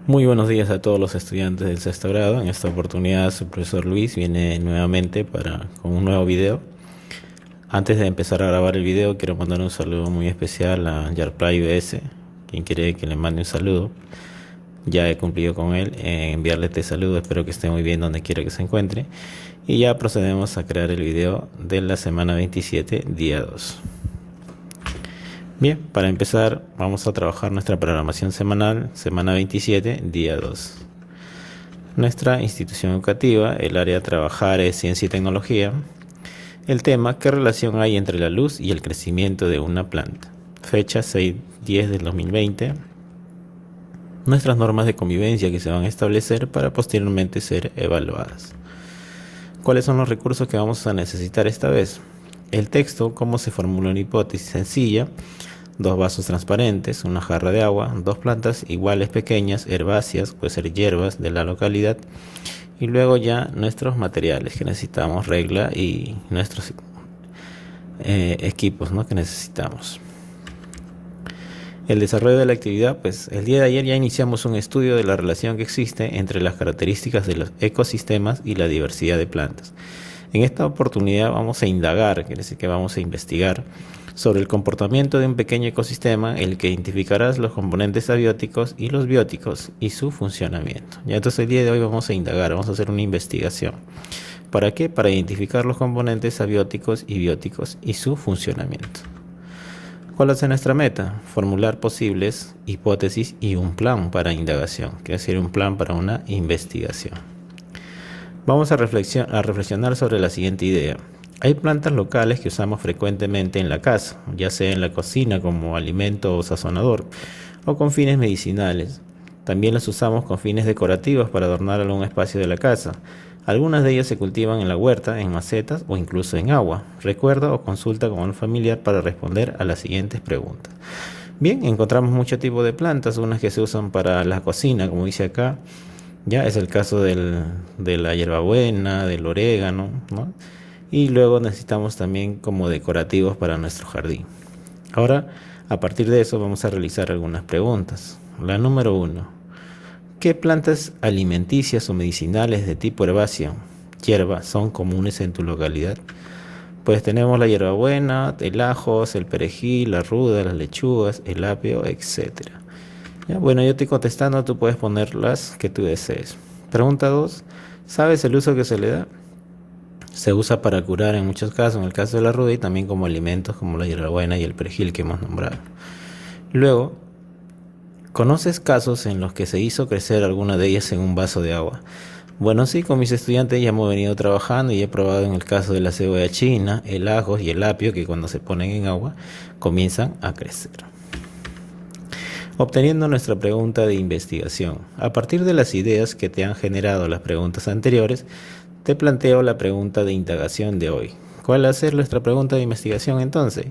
Muy buenos días a todos los estudiantes del sexto grado. En esta oportunidad su profesor Luis viene nuevamente con un nuevo video. Antes de empezar a grabar el video quiero mandar un saludo muy especial a Yarplay US, quien quiere que le mande un saludo. Ya he cumplido con él en enviarle este saludo, espero que esté muy bien donde quiera que se encuentre. Y ya procedemos a crear el video de la semana 27, día 2. Bien, para empezar vamos a trabajar nuestra programación semanal, semana 27, día 2. Nuestra institución educativa, el área a trabajar es ciencia y tecnología. El tema, ¿qué relación hay entre la luz y el crecimiento de una planta? Fecha 6/10 del 2020. Nuestras normas de convivencia que se van a establecer para posteriormente ser evaluadas. ¿Cuáles son los recursos que vamos a necesitar esta vez? El texto, cómo se formula una hipótesis sencilla, 2 vasos transparentes, una jarra de agua, 2 plantas iguales pequeñas, herbáceas, puede ser hierbas de la localidad, y luego ya nuestros materiales que necesitamos, regla y nuestros equipos, ¿no?, que necesitamos. El desarrollo de la actividad, pues el día de ayer ya iniciamos un estudio de la relación que existe entre las características de los ecosistemas y la diversidad de plantas. En esta oportunidad vamos a indagar, quiere decir que vamos a investigar sobre el comportamiento de un pequeño ecosistema, el que identificarás los componentes abióticos y los bióticos y su funcionamiento. Ya entonces el día de hoy vamos a indagar, vamos a hacer una investigación. ¿Para qué? Para identificar los componentes abióticos y bióticos y su funcionamiento. ¿Cuál es nuestra meta? Formular posibles hipótesis y un plan para indagación, que es decir, un plan para una investigación. Vamos a reflexionar sobre la siguiente idea. Hay plantas locales que usamos frecuentemente en la casa, ya sea en la cocina como alimento o sazonador, o con fines medicinales. También las usamos con fines decorativos para adornar algún espacio de la casa. Algunas de ellas se cultivan en la huerta, en macetas o incluso en agua. Recuerda o consulta con un familiar para responder a las siguientes preguntas. Bien, encontramos muchos tipos de plantas, unas que se usan para la cocina, como dice acá. Ya es el caso de la hierbabuena, del orégano, ¿no? Y luego necesitamos también como decorativos para nuestro jardín. Ahora, a partir de eso vamos a realizar algunas preguntas. La número 1. ¿Qué plantas alimenticias o medicinales de tipo herbáceo, hierba, son comunes en tu localidad? Pues tenemos la hierbabuena, el ajos, el perejil, la ruda, las lechugas, el apio, etc. Ya, bueno, yo estoy contestando, tú puedes poner las que tú desees. Pregunta 2. ¿Sabes el uso que se le da? Se usa para curar en muchos casos, en el caso de la ruda, y también como alimentos como la hierbabuena y el perejil que hemos nombrado. Luego, ¿conoces casos en los que se hizo crecer alguna de ellas en un vaso de agua? Bueno, sí, con mis estudiantes ya hemos venido trabajando y he probado en el caso de la cebolla china, el ajo y el apio, que cuando se ponen en agua comienzan a crecer. Obteniendo nuestra pregunta de investigación. A partir de las ideas que te han generado las preguntas anteriores, te planteo la pregunta de indagación de hoy. ¿Cuál va a ser nuestra pregunta de investigación entonces?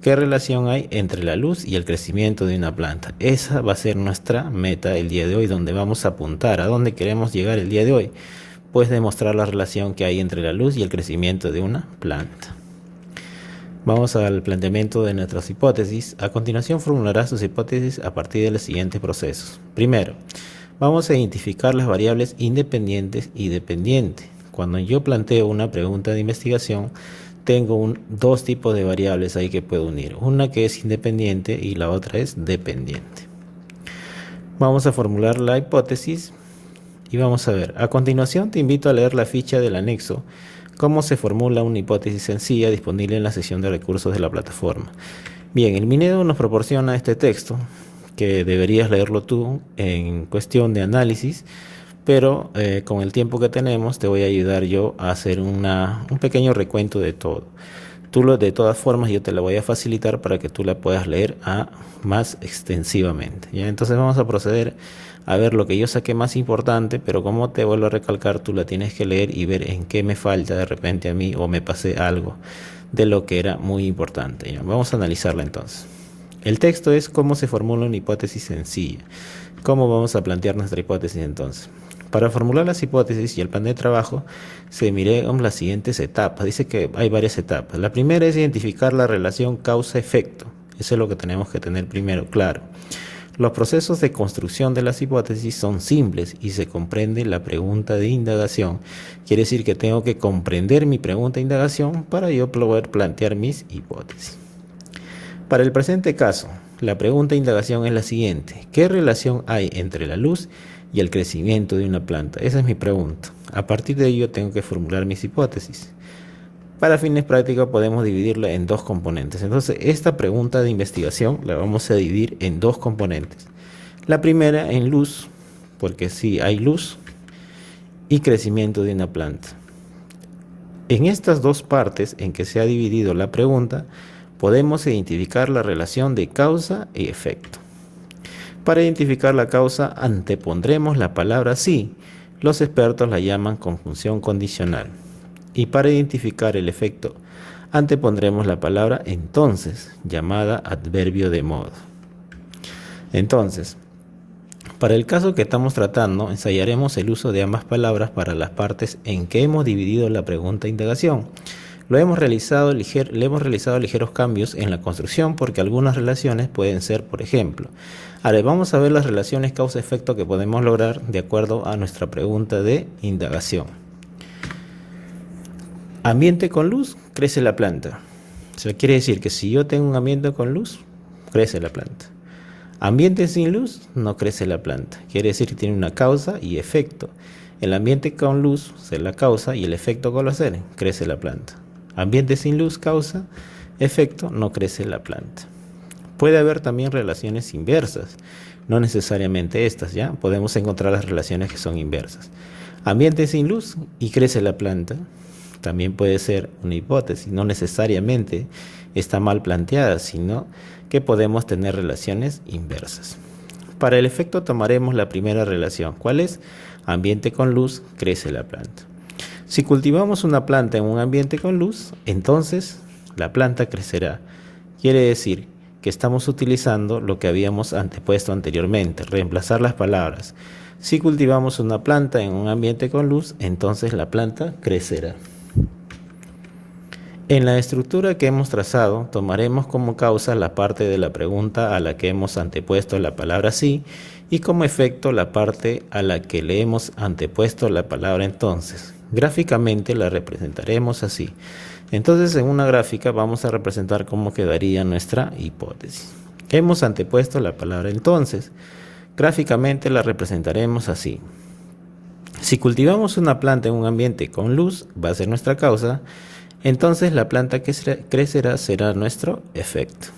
¿Qué relación hay entre la luz y el crecimiento de una planta? Esa va a ser nuestra meta el día de hoy, donde vamos a apuntar, a dónde queremos llegar el día de hoy. Pues demostrar la relación que hay entre la luz y el crecimiento de una planta. Vamos al planteamiento de nuestras hipótesis. A continuación formularás tus hipótesis a partir de los siguientes procesos. Primero, vamos a identificar las variables independientes y dependientes. Cuando yo planteo una pregunta de investigación, tengo dos tipos de variables ahí que puedo unir. Una que es independiente y la otra es dependiente. Vamos a formular la hipótesis y vamos a ver. A continuación te invito a leer la ficha del anexo. Cómo se formula una hipótesis sencilla disponible en la sección de recursos de la plataforma. Bien, el Minedu nos proporciona este texto que deberías leerlo tú en cuestión de análisis, pero con el tiempo que tenemos te voy a ayudar yo a hacer un pequeño recuento de todo. De todas formas yo te la voy a facilitar para que tú la puedas leer más extensivamente. ¿Ya? Entonces vamos a proceder a ver lo que yo saqué más importante, pero como te vuelvo a recalcar, tú la tienes que leer y ver en qué me falta de repente a mí o me pasé algo de lo que era muy importante. ¿Ya? Vamos a analizarla entonces. El texto es cómo se formula una hipótesis sencilla. ¿Cómo vamos a plantear nuestra hipótesis entonces? Para formular las hipótesis y el plan de trabajo se miran las siguientes etapas. Dice que hay varias etapas. La primera es identificar la relación causa-efecto. Eso es lo que tenemos que tener primero claro. Los procesos de construcción de las hipótesis son simples y se comprende la pregunta de indagación. Quiere decir que tengo que comprender mi pregunta de indagación para yo poder plantear mis hipótesis. Para el presente caso, la pregunta de indagación es la siguiente: ¿qué relación hay entre la luz y el crecimiento de una planta? Esa es mi pregunta. A partir de ello tengo que formular mis hipótesis. Para fines prácticos podemos dividirla en dos componentes. Entonces, esta pregunta de investigación la vamos a dividir en dos componentes. La primera en luz, porque sí hay luz, y crecimiento de una planta. En estas dos partes en que se ha dividido la pregunta, podemos identificar la relación de causa y efecto. Para identificar la causa, antepondremos la palabra sí. Los expertos la llaman conjunción condicional. Y para identificar el efecto, antepondremos la palabra entonces, llamada adverbio de modo. Entonces, para el caso que estamos tratando, ensayaremos el uso de ambas palabras para las partes en que hemos dividido la pregunta de indagación. Le hemos realizado ligeros cambios en la construcción porque algunas relaciones pueden ser, por ejemplo. Ahora vamos a ver las relaciones causa-efecto que podemos lograr de acuerdo a nuestra pregunta de indagación. Ambiente con luz, crece la planta. Eso quiere decir que si yo tengo un ambiente con luz, crece la planta. Ambiente sin luz, no crece la planta. Quiere decir que tiene una causa y efecto. El ambiente con luz es la causa y el efecto colateral, crece la planta. Ambiente sin luz, causa, efecto, no crece la planta. Puede haber también relaciones inversas, no necesariamente estas, ¿ya? Podemos encontrar las relaciones que son inversas. Ambiente sin luz y crece la planta. También puede ser una hipótesis, no necesariamente está mal planteada, sino que podemos tener relaciones inversas. Para el efecto tomaremos la primera relación. ¿Cuál es? Ambiente con luz, crece la planta. Si cultivamos una planta en un ambiente con luz, entonces la planta crecerá. Quiere decir que estamos utilizando lo que habíamos antepuesto anteriormente, reemplazar las palabras. Si cultivamos una planta en un ambiente con luz, entonces la planta crecerá. En la estructura que hemos trazado, tomaremos como causa la parte de la pregunta a la que hemos antepuesto la palabra sí y como efecto la parte a la que le hemos antepuesto la palabra entonces. Gráficamente la representaremos así. Entonces, en una gráfica vamos a representar cómo quedaría nuestra hipótesis. Hemos antepuesto la palabra entonces. Gráficamente la representaremos así. Si cultivamos una planta en un ambiente con luz, va a ser nuestra causa. Entonces la planta que crecerá será nuestro efecto.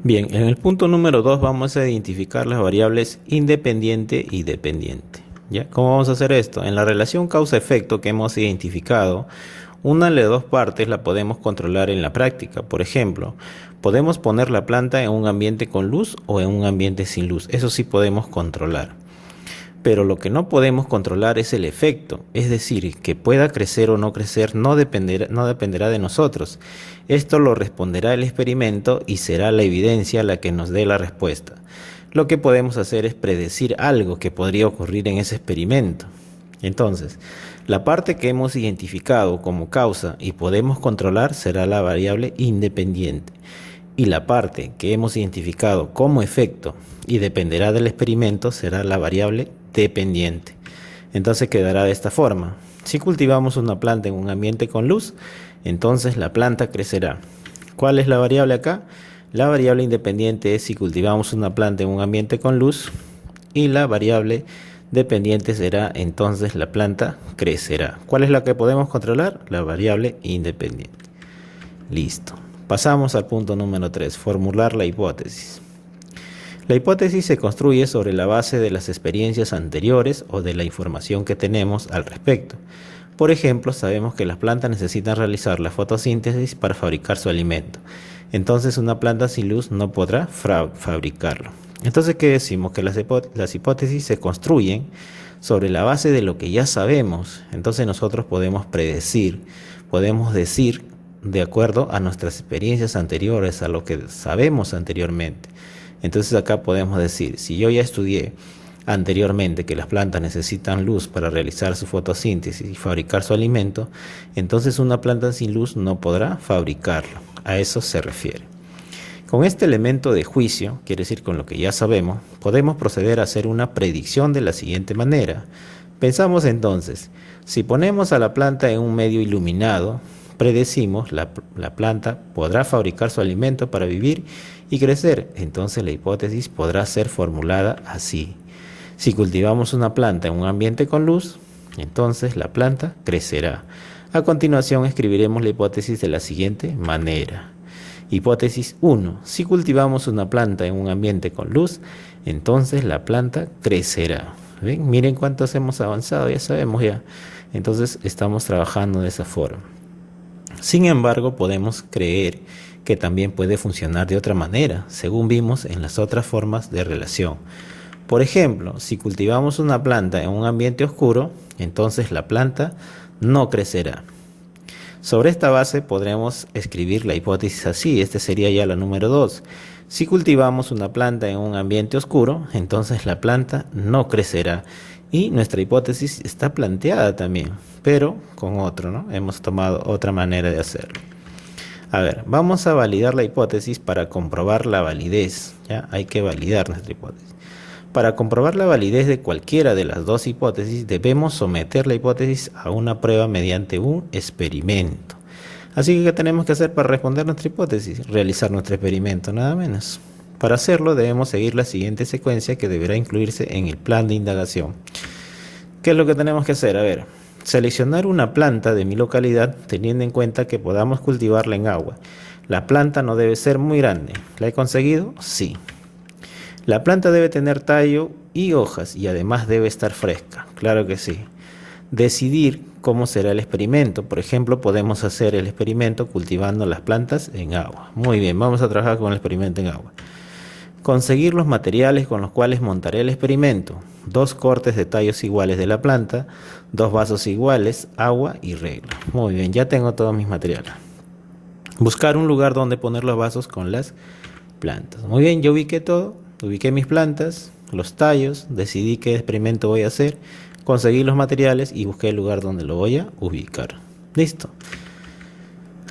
Bien, en el punto número 2 vamos a identificar las variables independiente y dependiente. ¿Ya? ¿Cómo vamos a hacer esto? En la relación causa-efecto que hemos identificado, una de las dos partes la podemos controlar en la práctica. Por ejemplo, podemos poner la planta en un ambiente con luz o en un ambiente sin luz. Eso sí podemos controlar. Pero lo que no podemos controlar es el efecto, es decir, que pueda crecer o no crecer no dependerá de nosotros. Esto lo responderá el experimento y será la evidencia la que nos dé la respuesta. Lo que podemos hacer es predecir algo que podría ocurrir en ese experimento. Entonces, la parte que hemos identificado como causa y podemos controlar será la variable independiente. Y la parte que hemos identificado como efecto y dependerá del experimento será la variable dependiente. Entonces quedará de esta forma. Si cultivamos una planta en un ambiente con luz, entonces la planta crecerá. ¿Cuál es la variable acá? La variable independiente es si cultivamos una planta en un ambiente con luz y la variable dependiente será entonces la planta crecerá. ¿Cuál es la que podemos controlar? La variable independiente. Listo. Pasamos al punto número 3, formular la hipótesis. La hipótesis se construye sobre la base de las experiencias anteriores o de la información que tenemos al respecto. Por ejemplo, sabemos que las plantas necesitan realizar la fotosíntesis para fabricar su alimento. Entonces, una planta sin luz no podrá fabricarlo. Entonces, ¿qué decimos? Que las hipótesis se construyen sobre la base de lo que ya sabemos. Entonces, nosotros podemos predecir, podemos decir de acuerdo a nuestras experiencias anteriores, a lo que sabemos anteriormente. Entonces acá podemos decir, si yo ya estudié anteriormente que las plantas necesitan luz para realizar su fotosíntesis y fabricar su alimento, entonces una planta sin luz no podrá fabricarlo. A eso se refiere. Con este elemento de juicio, quiere decir con lo que ya sabemos, podemos proceder a hacer una predicción de la siguiente manera. Pensamos entonces, si ponemos a la planta en un medio iluminado, predecimos la planta podrá fabricar su alimento para vivir y crecer. Entonces la hipótesis podrá ser formulada así. Si cultivamos una planta en un ambiente con luz, entonces la planta crecerá. A continuación escribiremos la hipótesis de la siguiente manera. Hipótesis 1. Si cultivamos una planta en un ambiente con luz, entonces la planta crecerá. ¿Ven? Miren cuántos hemos avanzado, ya sabemos ya. Entonces estamos trabajando de esa forma. Sin embargo, podemos creer que también puede funcionar de otra manera, según vimos en las otras formas de relación. Por ejemplo, si cultivamos una planta en un ambiente oscuro, entonces la planta no crecerá. Sobre esta base podremos escribir la hipótesis así, este sería ya la número 2. Si cultivamos una planta en un ambiente oscuro, entonces la planta no crecerá. Y nuestra hipótesis está planteada también, pero con otro, ¿no? Hemos tomado otra manera de hacerlo. A ver, vamos a validar la hipótesis para comprobar la validez. ¿Ya? Hay que validar nuestra hipótesis. Para comprobar la validez de cualquiera de las dos hipótesis, debemos someter la hipótesis a una prueba mediante un experimento. Así que, ¿qué tenemos que hacer para responder nuestra hipótesis? Realizar nuestro experimento, nada menos. Para hacerlo, debemos seguir la siguiente secuencia que deberá incluirse en el plan de indagación. ¿Qué es lo que tenemos que hacer? A ver, seleccionar una planta de mi localidad teniendo en cuenta que podamos cultivarla en agua. La planta no debe ser muy grande. ¿La he conseguido? Sí. La planta debe tener tallo y hojas y además debe estar fresca. Claro que sí. Decidir cómo será el experimento. Por ejemplo, podemos hacer el experimento cultivando las plantas en agua. Muy bien, vamos a trabajar con el experimento en agua. Conseguir los materiales con los cuales montaré el experimento. 2 cortes de tallos iguales de la planta, 2 vasos iguales, agua y regla. Muy bien, ya tengo todos mis materiales. Buscar un lugar donde poner los vasos con las plantas. Muy bien, yo ubiqué todo. Ubiqué mis plantas, los tallos, decidí qué experimento voy a hacer, conseguí los materiales y busqué el lugar donde lo voy a ubicar. Listo.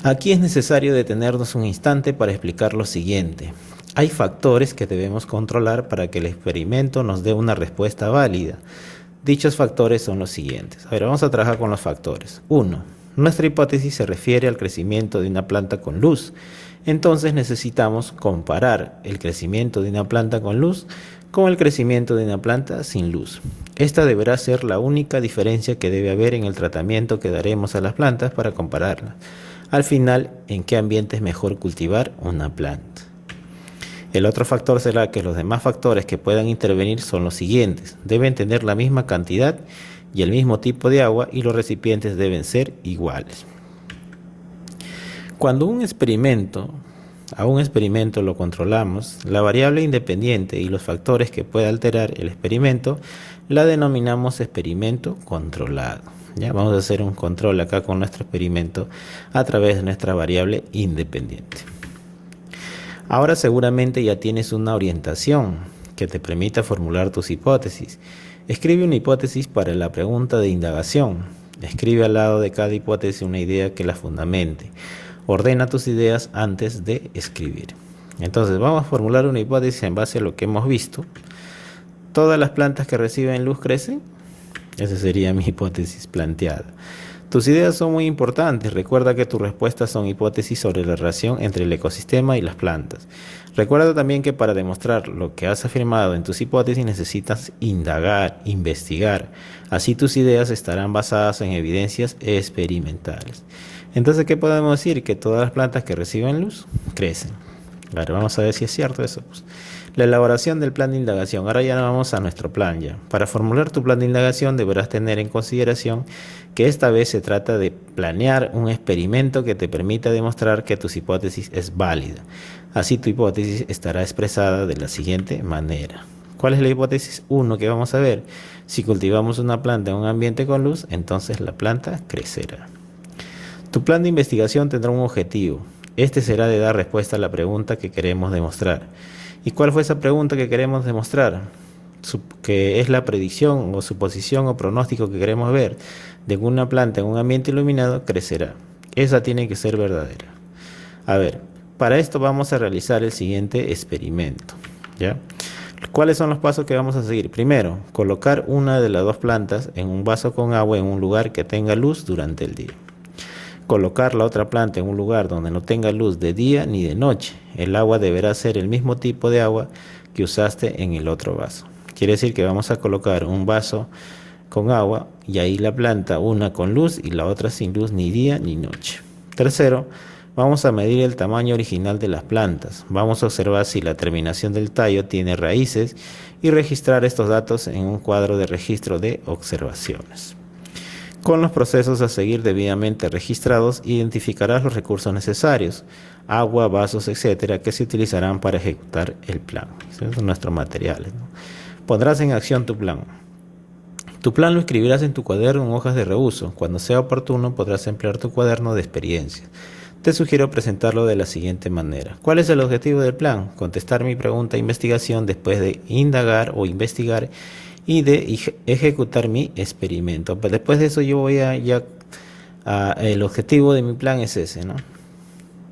Aquí es necesario detenernos un instante para explicar lo siguiente. Hay factores que debemos controlar para que el experimento nos dé una respuesta válida. Dichos factores son los siguientes. A ver, vamos a trabajar con los factores. 1. Nuestra hipótesis se refiere al crecimiento de una planta con luz. Entonces necesitamos comparar el crecimiento de una planta con luz con el crecimiento de una planta sin luz. Esta deberá ser la única diferencia que debe haber en el tratamiento que daremos a las plantas para compararlas. Al final, ¿en qué ambiente es mejor cultivar una planta? El otro factor será que los demás factores que puedan intervenir son los siguientes. Deben tener la misma cantidad y el mismo tipo de agua y los recipientes deben ser iguales. Cuando a un experimento lo controlamos, la variable independiente y los factores que pueda alterar el experimento la denominamos experimento controlado. Ya vamos a hacer un control acá con nuestro experimento a través de nuestra variable independiente. Ahora seguramente ya tienes una orientación que te permita formular tus hipótesis. Escribe una hipótesis para la pregunta de indagación. Escribe al lado de cada hipótesis una idea que la fundamente. Ordena tus ideas antes de escribir. Entonces vamos a formular una hipótesis en base a lo que hemos visto. ¿Todas las plantas que reciben luz crecen? Esa sería mi hipótesis planteada. Tus ideas son muy importantes. Recuerda que tus respuestas son hipótesis sobre la relación entre el ecosistema y las plantas. Recuerda también que para demostrar lo que has afirmado en tus hipótesis necesitas indagar, investigar. Así tus ideas estarán basadas en evidencias experimentales. Entonces, ¿qué podemos decir? Que todas las plantas que reciben luz crecen. Ahora vamos a ver si es cierto eso. La elaboración del plan de indagación. Ahora ya vamos a nuestro plan ya. Para formular tu plan de indagación deberás tener en consideración que esta vez se trata de planear un experimento que te permita demostrar que tu hipótesis es válida. Así tu hipótesis estará expresada de la siguiente manera. ¿Cuál es la hipótesis 1 que vamos a ver? Si cultivamos una planta en un ambiente con luz, entonces la planta crecerá. Tu plan de investigación tendrá un objetivo. Este será de dar respuesta a la pregunta que queremos demostrar. ¿Y cuál fue esa pregunta que queremos demostrar? Que es la predicción o suposición o pronóstico que queremos ver de que una planta en un ambiente iluminado crecerá. Esa tiene que ser verdadera. A ver, para esto vamos a realizar el siguiente experimento, ¿ya? ¿Cuáles son los pasos que vamos a seguir? Primero, colocar una de las dos plantas en un vaso con agua en un lugar que tenga luz durante el día. Colocar la otra planta en un lugar donde no tenga luz de día ni de noche. El agua deberá ser el mismo tipo de agua que usaste en el otro vaso. Quiere decir que vamos a colocar un vaso con agua y ahí la planta, una con luz y la otra sin luz ni día ni noche. Tercero, vamos a medir el tamaño original de las plantas. Vamos a observar si la terminación del tallo tiene raíces y registrar estos datos en un cuadro de registro de observaciones. Con los procesos a seguir debidamente registrados, identificarás los recursos necesarios, agua, vasos, etcétera, que se utilizarán para ejecutar el plan. Esos son nuestros materiales, ¿no? Pondrás en acción tu plan. Tu plan lo escribirás en tu cuaderno en hojas de reuso. Cuando sea oportuno, podrás emplear tu cuaderno de experiencias. Te sugiero presentarlo de la siguiente manera. ¿Cuál es el objetivo del plan? Contestar mi pregunta de investigación después de indagar o investigar y de ejecutar mi experimento. Pues después de eso yo voy el objetivo de mi plan es ese, ¿no?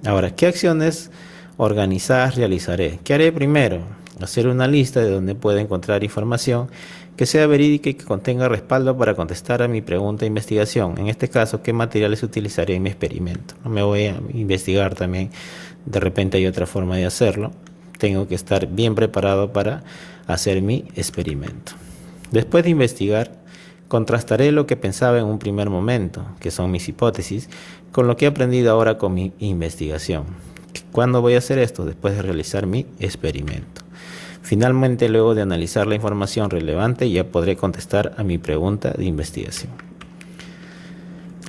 Ahora, ¿qué acciones organizadas realizaré? ¿Qué haré primero? Hacer una lista de donde pueda encontrar información que sea verídica y que contenga respaldo para contestar a mi pregunta de investigación. En este caso, ¿qué materiales utilizaré en mi experimento? No me voy a investigar también, de repente hay otra forma de hacerlo. Tengo que estar bien preparado para hacer mi experimento. Después de investigar, contrastaré lo que pensaba en un primer momento, que son mis hipótesis, con lo que he aprendido ahora con mi investigación. ¿Cuándo voy a hacer esto? Después de realizar mi experimento. Finalmente, luego de analizar la información relevante, ya podré contestar a mi pregunta de investigación.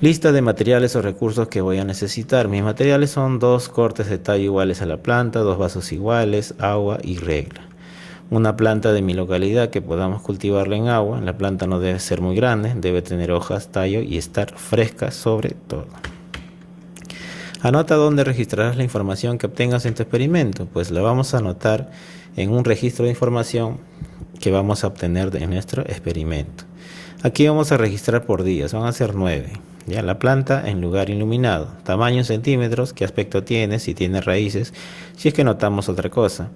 Lista de materiales o recursos que voy a necesitar. Mis materiales son 2 cortes de tallo iguales a la planta, 2 vasos iguales, agua y regla. Una planta de mi localidad que podamos cultivarla en agua. La planta no debe ser muy grande, debe tener hojas, tallo y estar fresca sobre todo. Anota dónde registrarás la información que obtengas en tu experimento, pues la vamos a anotar en un registro de información que vamos a obtener de nuestro experimento. Aquí vamos a registrar por días, van a ser 9. Ya la planta en lugar iluminado, tamaño en centímetros, qué aspecto tiene, si tiene raíces, si es que notamos otra cosa.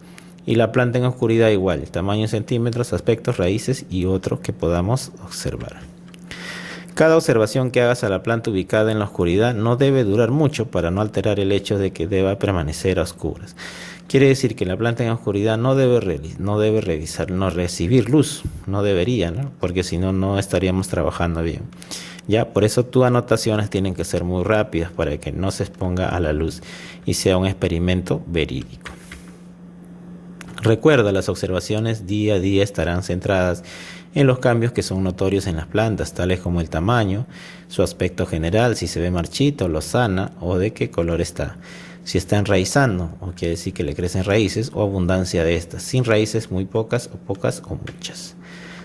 Y la planta en oscuridad igual, tamaño en centímetros, aspectos, raíces y otros que podamos observar. Cada observación que hagas a la planta ubicada en la oscuridad no debe durar mucho para no alterar el hecho de que deba permanecer a oscuras. Quiere decir que la planta en oscuridad no debe recibir luz, no debería, ¿no? Porque si no, no estaríamos trabajando bien. Ya, por eso tus anotaciones tienen que ser muy rápidas para que no se exponga a la luz y sea un experimento verídico. Recuerda, las observaciones día a día estarán centradas en los cambios que son notorios en las plantas, tales como el tamaño, su aspecto general, si se ve marchita o lozana o de qué color está. Si está enraizando, o quiere decir que le crecen raíces o abundancia de estas. Sin raíces, muy pocas o muchas.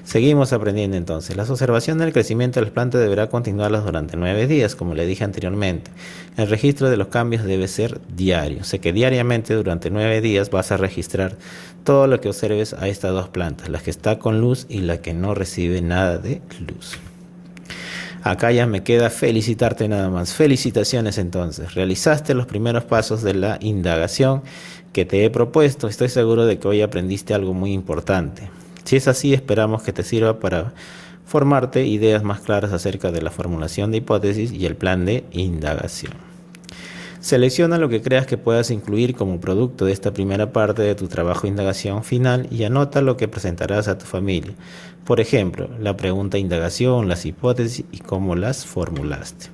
Seguimos aprendiendo entonces. Las observaciones del crecimiento de las plantas deberá continuarlas durante 9 días, como le dije anteriormente. El registro de los cambios debe ser diario. Sé que diariamente durante 9 días vas a registrar todo lo que observes a estas 2 plantas, la que está con luz y la que no recibe nada de luz. Acá ya me queda felicitarte nada más. Felicitaciones entonces. Realizaste los primeros pasos de la indagación que te he propuesto. Estoy seguro de que hoy aprendiste algo muy importante. Si es así, esperamos que te sirva para formarte ideas más claras acerca de la formulación de hipótesis y el plan de indagación. Selecciona lo que creas que puedas incluir como producto de esta primera parte de tu trabajo de indagación final y anota lo que presentarás a tu familia. Por ejemplo, la pregunta de indagación, las hipótesis y cómo las formulaste.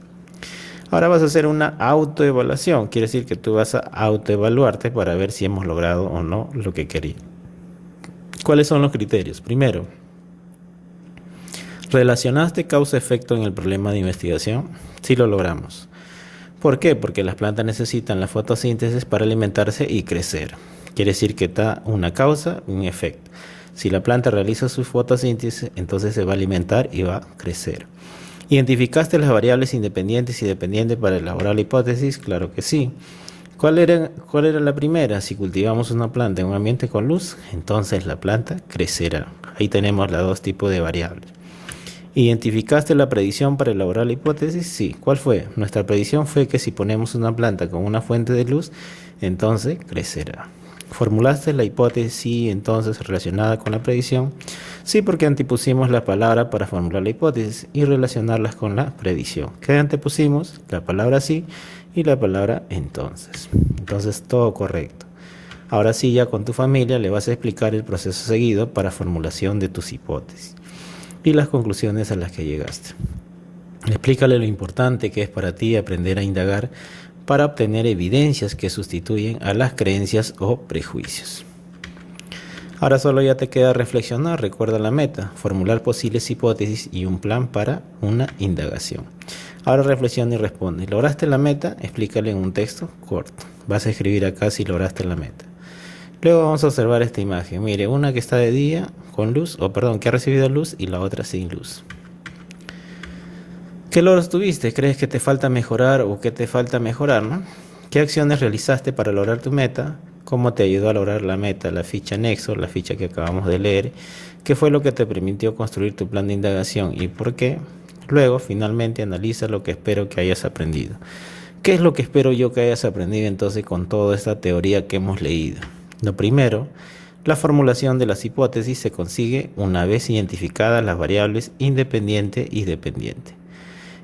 Ahora vas a hacer una autoevaluación. Quiere decir que tú vas a autoevaluarte para ver si hemos logrado o no lo que querías. ¿Cuáles son los criterios? Primero, ¿relacionaste causa-efecto en el problema de investigación? Sí lo logramos. ¿Por qué? Porque las plantas necesitan la fotosíntesis para alimentarse y crecer. Quiere decir que está una causa y un efecto. Si la planta realiza su fotosíntesis, entonces se va a alimentar y va a crecer. ¿Identificaste las variables independientes y dependientes para elaborar la hipótesis? Claro que sí. ¿Cuál era la primera? Si cultivamos una planta en un ambiente con luz, entonces la planta crecerá. Ahí tenemos los 2 tipos de variables. ¿Identificaste la predicción para elaborar la hipótesis? Sí. ¿Cuál fue? Nuestra predicción fue que si ponemos una planta con una fuente de luz, entonces crecerá. ¿Formulaste la hipótesis sí, entonces relacionada con la predicción? Sí, porque antepusimos la palabra para formular la hipótesis y relacionarlas con la predicción. ¿Qué antepusimos? La palabra sí y la palabra entonces. Entonces todo correcto. Ahora sí, ya con tu familia le vas a explicar el proceso seguido para formulación de tus hipótesis y las conclusiones a las que llegaste. Explícale lo importante que es para ti aprender a indagar para obtener evidencias que sustituyen a las creencias o prejuicios. Ahora solo ya te queda reflexionar. Recuerda la meta: formular posibles hipótesis y un plan para una indagación. Ahora reflexiona y responde. ¿Lograste la meta? Explícale en un texto corto. Vas a escribir acá si lograste la meta. Luego vamos a observar esta imagen. Mire, una que está de día con luz, que ha recibido luz, y la otra sin luz. ¿Qué logros tuviste? ¿Crees que te falta mejorar o qué te falta mejorar, no? ¿Qué acciones realizaste para lograr tu meta? ¿Cómo te ayudó a lograr la meta? La ficha anexo, la ficha que acabamos de leer. ¿Qué fue lo que te permitió construir tu plan de indagación y por qué? Luego, finalmente, analiza lo que espero que hayas aprendido. ¿Qué es lo que espero yo que hayas aprendido entonces con toda esta teoría que hemos leído? Lo primero, la formulación de las hipótesis se consigue una vez identificadas las variables independiente y dependiente.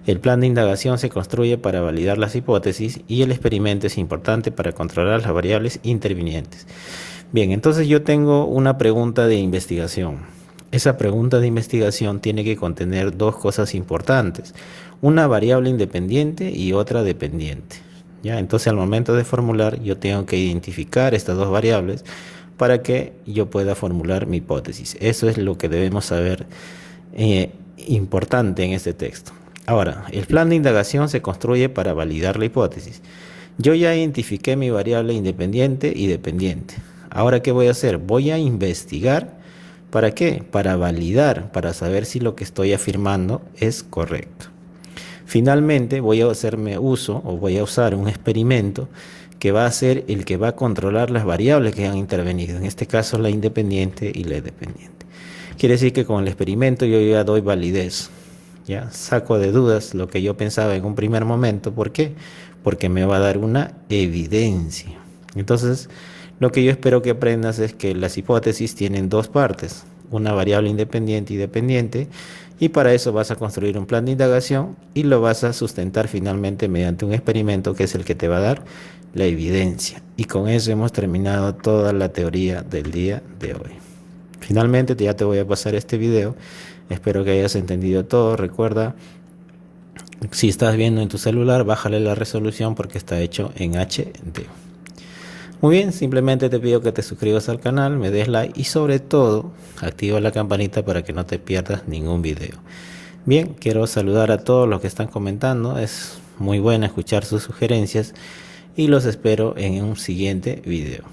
El plan de indagación se construye para validar las hipótesis y el experimento es importante para controlar las variables intervinientes. Bien, entonces yo tengo una pregunta de investigación. Esa pregunta de investigación tiene que contener dos cosas importantes: una variable independiente y otra dependiente. ¿Ya? Entonces al momento de formular yo tengo que identificar estas dos variables para que yo pueda formular mi hipótesis. Eso es lo que debemos saber importante en este texto. Ahora, el plan de indagación se construye para validar la hipótesis. Yo ya identifiqué mi variable independiente y dependiente. Ahora, ¿qué voy a hacer? Voy a investigar. ¿Para qué? Para validar, para saber si lo que estoy afirmando es correcto. Finalmente, voy a usar un experimento que va a ser el que va a controlar las variables que han intervenido. En este caso, la independiente y la dependiente. Quiere decir que con el experimento yo ya doy validez. ¿Ya? Saco de dudas lo que yo pensaba en un primer momento. ¿Por qué? Porque me va a dar una evidencia. Entonces, lo que yo espero que aprendas es que las hipótesis tienen dos partes: una variable independiente y dependiente, y para eso vas a construir un plan de indagación y lo vas a sustentar finalmente mediante un experimento que es el que te va a dar la evidencia. Y con eso hemos terminado toda la teoría del día de hoy. Finalmente ya te voy a pasar este video. Espero que hayas entendido todo. Recuerda, si estás viendo en tu celular, bájale la resolución porque está hecho en HD. Muy bien, simplemente te pido que te suscribas al canal, me des like y sobre todo activa la campanita para que no te pierdas ningún video. Bien, quiero saludar a todos los que están comentando. Es muy bueno escuchar sus sugerencias y los espero en un siguiente video.